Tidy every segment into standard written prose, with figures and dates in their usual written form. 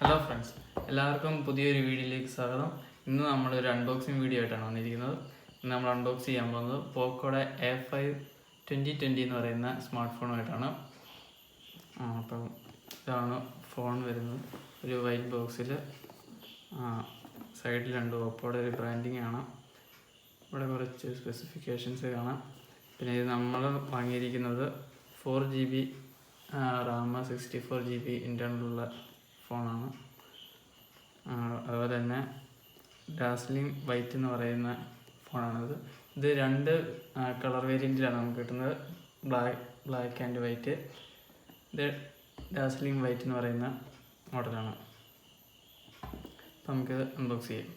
Hello friends, എല്ലാവർക്കും പുതിയൊരു വീഡിയോയിലേക്ക് സ്വാഗതം. ഇന്ന് നമ്മളൊരു അൺബോക്സിങ് വീഡിയോ ആയിട്ടാണ് വന്നിരിക്കുന്നത്. ഇന്ന് നമ്മൾ അൺബോക്സ് ചെയ്യാൻ പോകുന്നത് പോക്കോയുടെ A5 2020 എന്ന് പറയുന്ന സ്മാർട്ട് ഫോണുമായിട്ടാണ്. അപ്പം ഇതാണ് ഫോൺ വരുന്നത്. ഒരു വൈറ്റ് ബോക്സിൽ സൈഡിൽ രണ്ട് ഓപ്പോയുടെ ഒരു ബ്രാൻഡിങ് കാണാം. ഇവിടെ കുറച്ച് സ്പെസിഫിക്കേഷൻസ് കാണാം. പിന്നെ ഇത് നമ്മൾ വാങ്ങിയിരിക്കുന്നത് 4GB റാം 64GB ഇൻറ്റേർണലുള്ള ഫോണാണ്. അതുപോലെ തന്നെ ഡാസ്ലിംഗ് വൈറ്റ് എന്ന് പറയുന്ന ഫോണാണിത്. ഇത് രണ്ട് കളർ വേരിയൻറ്റിലാണ് നമുക്ക് കിട്ടുന്നത്, ബ്ലാക്ക് ആൻഡ് വൈറ്റ്. ഇത് ഡാസ്ലിംഗ് വൈറ്റ് എന്ന് പറയുന്ന മോഡലാണ്. അപ്പം നമുക്കിത് അൺബോക്സ് ചെയ്യാം.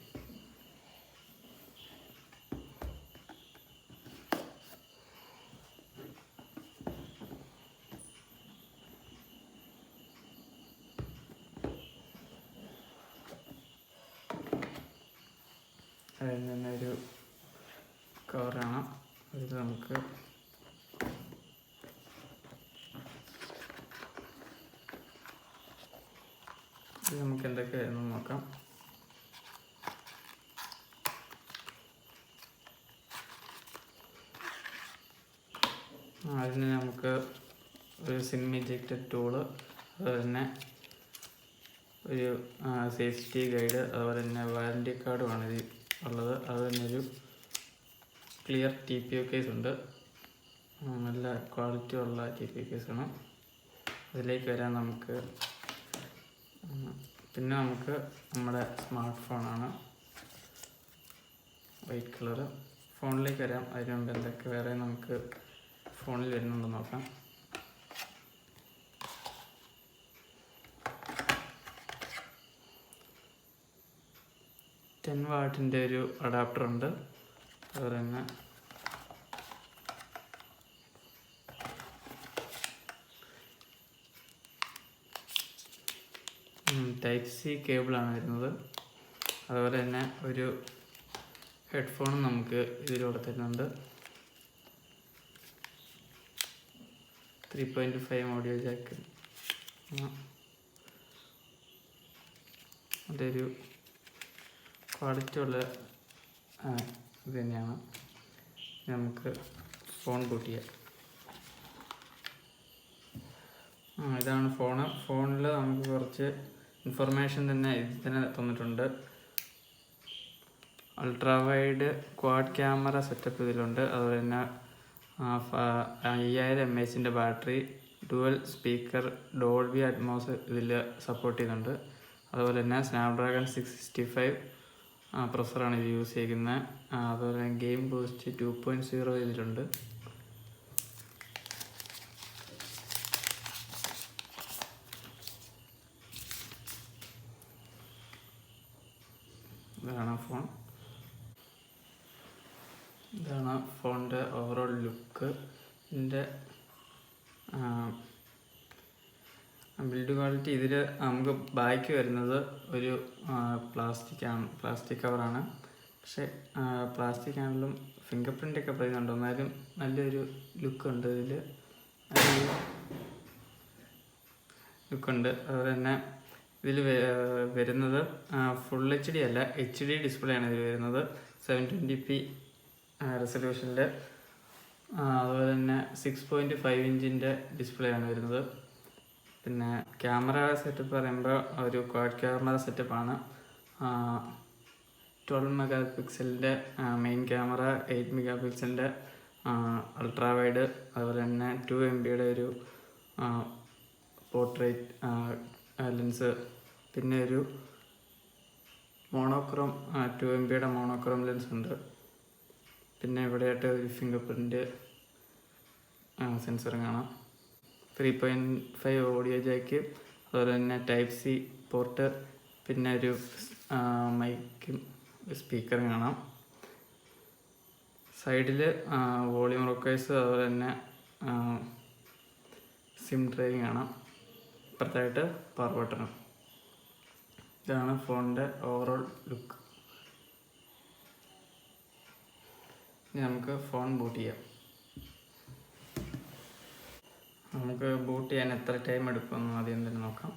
അതിൽ തന്നെ ഒരു കവറാണ്. അതിൽ നമുക്ക് എന്തൊക്കെയായിരുന്നു നോക്കാം. അതിന് നമുക്ക് ഒരു സിം ഇജക്റ്റഡ് ടൂള്, അതുപോലെ തന്നെ ഒരു സേഫ്റ്റി ഗൈഡ്, അതുപോലെ തന്നെ വാറൻറ്റി കാർഡുമാണ് ഇത് ഉള്ളത്. അത് തന്നെ ഒരു ക്ലിയർ TPO കേസ് ഉണ്ട്. നല്ല ക്വാളിറ്റി ഉള്ള TPO കേസാണ്. അതിലേക്ക് വരാൻ നമുക്ക് പിന്നെ നമുക്ക് നമ്മുടെ സ്മാർട്ട് ഫോണാണ്, വൈറ്റ് കളറ്. ഫോണിലേക്ക് വരാം. അതിന് മുമ്പ് എന്തൊക്കെ വേറെ നമുക്ക് ഫോണിൽ വരുന്നുണ്ടോ നോക്കാം. $10 ഒരു അഡാപ്റ്റർ ഉണ്ട്. അതുപോലെ തന്നെ Type-C കേബിളാണ് വരുന്നത്. അതുപോലെ തന്നെ ഒരു ഹെഡ്ഫോണും നമുക്ക് ഇതിലൂടെ തരുന്നുണ്ട്. 3.5 ഓഡിയോ ജാക്ക്. അതൊരു ക്വാളിറ്റി ഉള്ള ഇത് തന്നെയാണ്. നമുക്ക് ഫോൺ ബൂട്ട് ചെയ്യാം. ഇതാണ് ഫോണ്. ഫോണിൽ നമുക്ക് കുറച്ച് ഇൻഫർമേഷൻ തന്നെ ഇതിൽ തന്നെ തന്നിട്ടുണ്ട്. Ultra wide quad camera setup ഇതിലുണ്ട്. അതുപോലെ തന്നെ 5000 mAh battery, dual speaker, Dolby Atmos ഇതിൽ സപ്പോർട്ട് ചെയ്യുന്നുണ്ട്. അതുപോലെ തന്നെ സ്നാപ്ഡ്രാഗൺ 665 പ്രൊസറാണ് ഇത് യൂസ് ചെയ്യുന്നത്. അതുപോലെ തന്നെ ഗെയിം ബൂസ്റ്റ് 2.0 ഇതിലുണ്ട്. ഇതാണ് ഫോണിൻ്റെ ഓവറോൾ ലുക്ക്. ഇതിൻ്റെ ബിൽഡ് ക്വാളിറ്റി ഇതിൽ നമുക്ക് ബാക്ക് വരുന്നത് ഒരു പ്ലാസ്റ്റിക് കവറാണ്. പക്ഷേ പ്ലാസ്റ്റിക് ആണെങ്കിലും ഫിംഗർ പ്രിൻ്റ് ഒക്കെ പറയുന്നുണ്ട്. എന്നാലും നല്ലൊരു ലുക്കുണ്ട് ഇതിൽ, ലുക്കുണ്ട്. അതുപോലെ തന്നെ ഇതിൽ വരുന്നത് ഫുൾ HD അല്ല, HD ഡിസ്പ്ലേ ആണ് ഇതിൽ വരുന്നത്. 720p റെസൊല്യൂഷനിൽ. അതുപോലെ തന്നെ 6.5 ഇഞ്ചിൻ്റെ ഡിസ്പ്ലേ ആണ് വരുന്നത്. പിന്നെ ക്യാമറ സെറ്റപ്പ് പറയുമ്പോൾ ഒരു ക്വാഡ് ക്യാമറ സെറ്റപ്പാണ്. 12 MP main camera, 8 MP ultra wide, അതുപോലെ തന്നെ 2 MB ഒരു പോർട്രേറ്റ് ലെൻസ്, പിന്നെ ഒരു മോണോക്രോം 2 MB മോണോക്രോം ലെൻസ് ഉണ്ട്. പിന്നെ ഇവിടെയായിട്ട് ഒരു ഫിംഗർ പ്രിൻ്റ് സെൻസർ കാണാം. 3.5 ഓഡിയോ ജാക്ക്, അതുപോലെ തന്നെ Type-C പോർട്ട്, പിന്നെ ഒരു മൈക്കും സ്പീക്കറും കാണാം. സൈഡിൽ വോളിയം റോക്കേഴ്സ്, അതുപോലെ തന്നെ സിം ഡ്രൈവ് കാണാം. ഇപ്പുറത്തായിട്ട് പവർ ബട്ടണും. ഇതാണ് ഫോണിൻ്റെ ഓവറോൾ ലുക്ക്. ഇനി നമുക്ക് ഫോൺ ബൂട്ട് ചെയ്യാം. നമുക്ക് ബൂട്ട് ചെയ്യാൻ എത്ര ടൈം എടുക്കുമെന്ന് ആദ്യം തന്നെ നോക്കാം.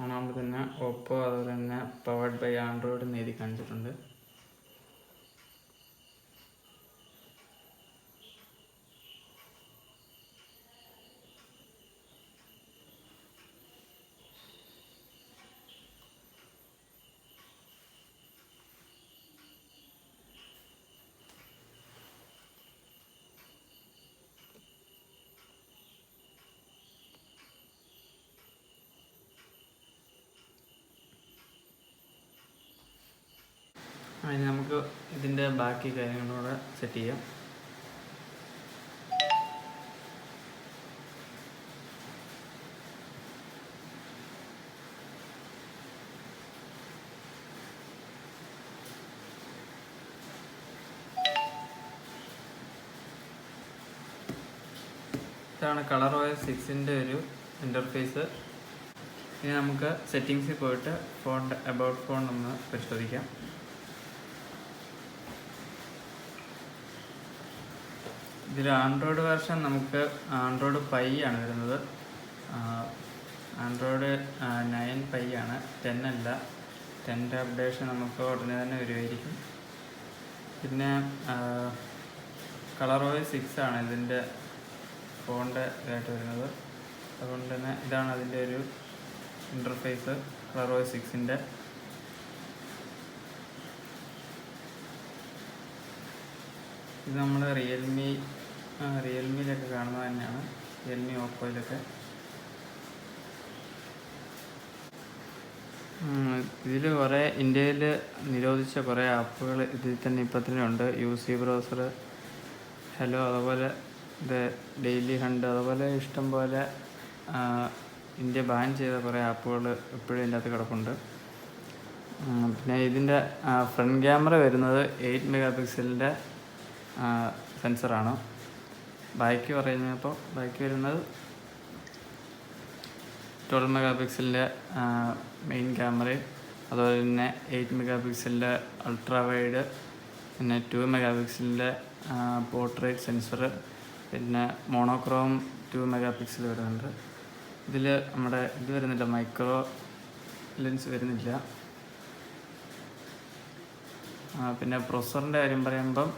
ഓണാകുമ്പോൾ തന്നെ ഓപ്പോ അതുപോലെ തന്നെ പവർഡ് ബൈ ആൻഡ്രോയിഡ് എന്ന് എഴുതി കാണിച്ചിട്ടുണ്ട്. അതിന് നമുക്ക് ഇതിൻ്റെ ബാക്കി കാര്യങ്ങളൂടെ സെറ്റ് ചെയ്യാം. ഇതാണ് ColorOS 6ൻ്റെ ഒരു ഇൻ്റർഫേസ്. ഇനി നമുക്ക് സെറ്റിങ്സിൽ പോയിട്ട് ഫോണിൻ്റെ അബൌട്ട് ഫോൺ ഒന്ന് പരിശോധിക്കാം. ഇതിൽ ആൻഡ്രോയിഡ് വേർഷൻ നമുക്ക് ആൻഡ്രോയിഡ് പൈ ആണ് വരുന്നത്. ആൻഡ്രോയിഡ് 9 പൈ ആണ്, 10 അല്ല. 10ൻ്റെ അപ്ഡേഷൻ നമുക്ക് ഉടനെ തന്നെ വരുമായിരിക്കും. പിന്നെ ColorOS 6 ആണ് ഇതിൻ്റെ ഫോണിൻ്റെ ഇതായിട്ട് വരുന്നത്. അതുകൊണ്ട് തന്നെ ഇതാണ് അതിൻ്റെ ഒരു ഇൻ്റർഫേസ് ColorOS 6ൻ്റെ. ഇത് നമ്മൾ റിയൽമിയിലൊക്കെ കാണുന്നത് തന്നെയാണ്, റിയൽമി ഓപ്പോയിലൊക്കെ. ഇതിൽ കുറേ ഇന്ത്യയിൽ നിരോധിച്ച കുറേ ആപ്പുകൾ ഇതിൽ തന്നെ ഇപ്പം തന്നെ ഉണ്ട്. UC ബ്രൗസർ, ഹലോ, അതുപോലെ ഇത് ഡെയിലി ഹണ്ട്, അതുപോലെ ഇഷ്ടം പോലെ ഇന്ത്യ ബാൻ ചെയ്ത കുറേ ആപ്പുകൾ ഇപ്പോഴും ഇതിൻ്റെ അകത്ത് കിടപ്പുണ്ട്. പിന്നെ ഇതിൻ്റെ ഫ്രണ്ട് ക്യാമറ വരുന്നത് 8 മെഗാ പിക്സലിൻ്റെ സെൻസറാണ്. ബാക്ക് പറയുന്നപ്പോൾ ബാക്ക് വരുന്നത് 12 മെഗാ പിക്സലിൻ്റെ മെയിൻ ക്യാമറയും, അതുപോലെ തന്നെ 8 മെഗാ പിക്സലിൻ്റെ അൾട്രാ വൈഡ്, പിന്നെ 2 മെഗാ പിക്സലിൻ്റെ പോർട്രേറ്റ് സെൻസർ, പിന്നെ മോണോക്രോം 2 മെഗാ പിക്സൽ വരുന്നുണ്ട്. ഇതിൽ നമ്മുടെ ഇത് വരുന്നില്ല, മൈക്രോ ലെൻസ് വരുന്നില്ല. പിന്നെ പ്രൊസറിൻ്റെ കാര്യം പറയുമ്പം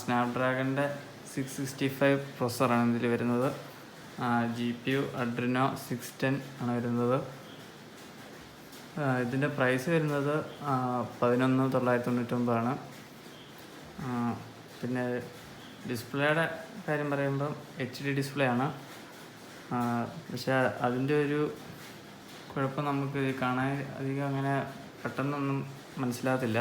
സ്നാപ്ഡ്രാഗണിൻ്റെ 665 പ്രൊസറാണ് ഇതിൽ വരുന്നത്. GPU Adreno 610 ആണ് വരുന്നത്. ഇതിൻ്റെ പ്രൈസ് വരുന്നത് 11,999 ആണ്. പിന്നെ ഡിസ്പ്ലേയുടെ കാര്യം പറയുമ്പം HD ഡിസ്പ്ലേ ആണ്. പക്ഷേ അതിൻ്റെ ഒരു കുഴപ്പം നമുക്ക് കാണാൻ അധികം അങ്ങനെ പെട്ടെന്നൊന്നും മനസ്സിലാകത്തില്ല.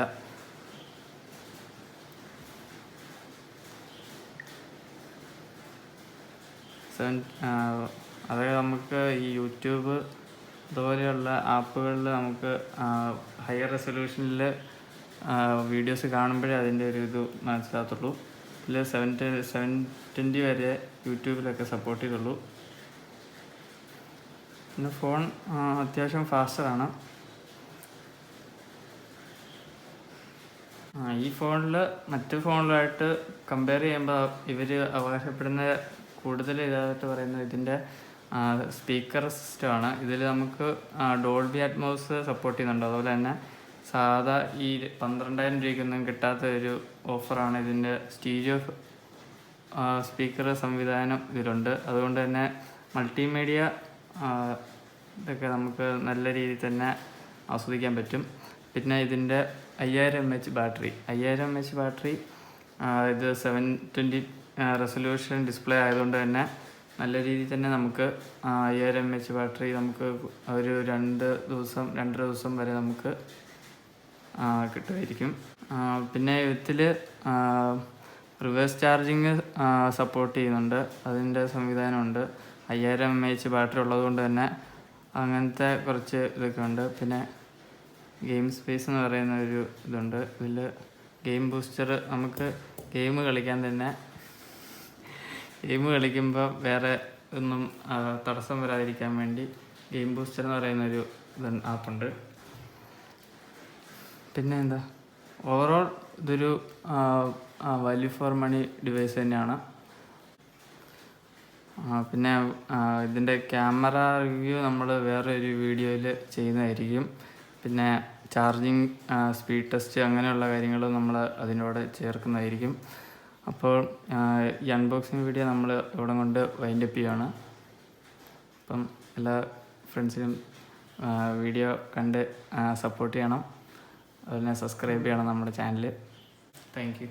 അതായത് നമുക്ക് ഈ യൂട്യൂബ് അതുപോലെയുള്ള ആപ്പുകളിൽ നമുക്ക് ഹയർ റെസൊല്യൂഷനിൽ വീഡിയോസ് കാണുമ്പോഴേ അതിൻ്റെ ഒരു ഇത് മനസ്സിലാകത്തുള്ളൂ. ഇതിൽ 720 വരെ യൂട്യൂബിലൊക്കെ സപ്പോർട്ട് ചെയ്തുള്ളൂ. പിന്നെ ഫോൺ അത്യാവശ്യം ഫാസ്റ്ററാണ്. ഈ ഫോണിൽ മറ്റു ഫോണിലായിട്ട് കമ്പയർ ചെയ്യുമ്പോൾ ഇവർ അവകാശപ്പെടുന്ന കൂടുതൽ ഇതായിട്ട് പറയുന്നത് ഇതിൻ്റെ സ്പീക്കർ സിസ്റ്റമാണ്. ഇതിൽ നമുക്ക് ഡോൾബി അറ്റ്മോസ് സപ്പോർട്ട് ചെയ്യുന്നുണ്ട്. അതുപോലെ തന്നെ സാധാ ഈ 12,000 രൂപയ്ക്കൊന്നും കിട്ടാത്ത ഒരു ഓഫറാണ് ഇതിൻ്റെ സ്റ്റീരിയോ സ്പീക്കർ സംവിധാനം ഇതിലുണ്ട്. അതുകൊണ്ട് തന്നെ മൾട്ടിമീഡിയ ഇതൊക്കെ നമുക്ക് നല്ല രീതിയിൽ തന്നെ ആസ്വദിക്കാൻ പറ്റും. പിന്നെ ഇതിൻ്റെ 5000 mAh ബാറ്ററി, 5000 mAh ബാറ്ററി, ഇത് 720 റെസൊല്യൂഷൻ ഡിസ്പ്ലേ ആയതുകൊണ്ട് തന്നെ നല്ല രീതിയിൽ തന്നെ നമുക്ക് 5000 mAh ബാറ്ററി നമുക്ക് ഒരു 2 ദിവസം വരെ നമുക്ക് കിട്ടുമായിരിക്കും. പിന്നെ ഇതിൽ റിവേഴ്സ് ചാർജിങ് സപ്പോർട്ട് ചെയ്യുന്നുണ്ട്, അതിൻ്റെ സംവിധാനമുണ്ട്. 5000 mAh ബാറ്ററി ഉള്ളതുകൊണ്ട് തന്നെ അങ്ങനത്തെ കുറച്ച് ഇതൊക്കെ ഉണ്ട്. പിന്നെ ഗെയിം സ്പേസ് എന്ന് പറയുന്ന ഒരു ഇതുണ്ട്. ഇതിൽ ഗെയിം ബൂസ്റ്റർ, നമുക്ക് ഗെയിം കളിക്കുമ്പോൾ വേറെ ഒന്നും തടസ്സം വരാതിരിക്കാൻ വേണ്ടി ഗെയിം ബൂസ്റ്റർ എന്ന് പറയുന്നൊരു ആപ്പുണ്ട്. പിന്നെ എന്താ, ഓവറോൾ ഇതൊരു വാല്യൂ ഫോർ മണി ഡിവൈസ് തന്നെയാണ്. പിന്നെ ഇതിൻ്റെ ക്യാമറ റിവ്യൂ നമ്മൾ വേറൊരു വീഡിയോയിൽ ചെയ്യുന്നതായിരിക്കും. പിന്നെ ചാർജിങ്, സ്പീഡ് ടെസ്റ്റ് അങ്ങനെയുള്ള കാര്യങ്ങൾ നമ്മൾ അതിനോട് ചേർക്കുന്നതായിരിക്കും. അപ്പോൾ ഈ അൺബോക്സിങ് വീഡിയോ നമ്മൾ ഇവിടെ കൊണ്ട് വൈൻഡപ്പ് ചെയ്യുകയാണ്. അപ്പം എല്ലാ ഫ്രണ്ട്സിനും വീഡിയോ കണ്ട് സപ്പോർട്ട് ചെയ്യണം. അതുപോലെ സബ്സ്ക്രൈബ് ചെയ്യണം നമ്മുടെ ചാനൽ. Thank you.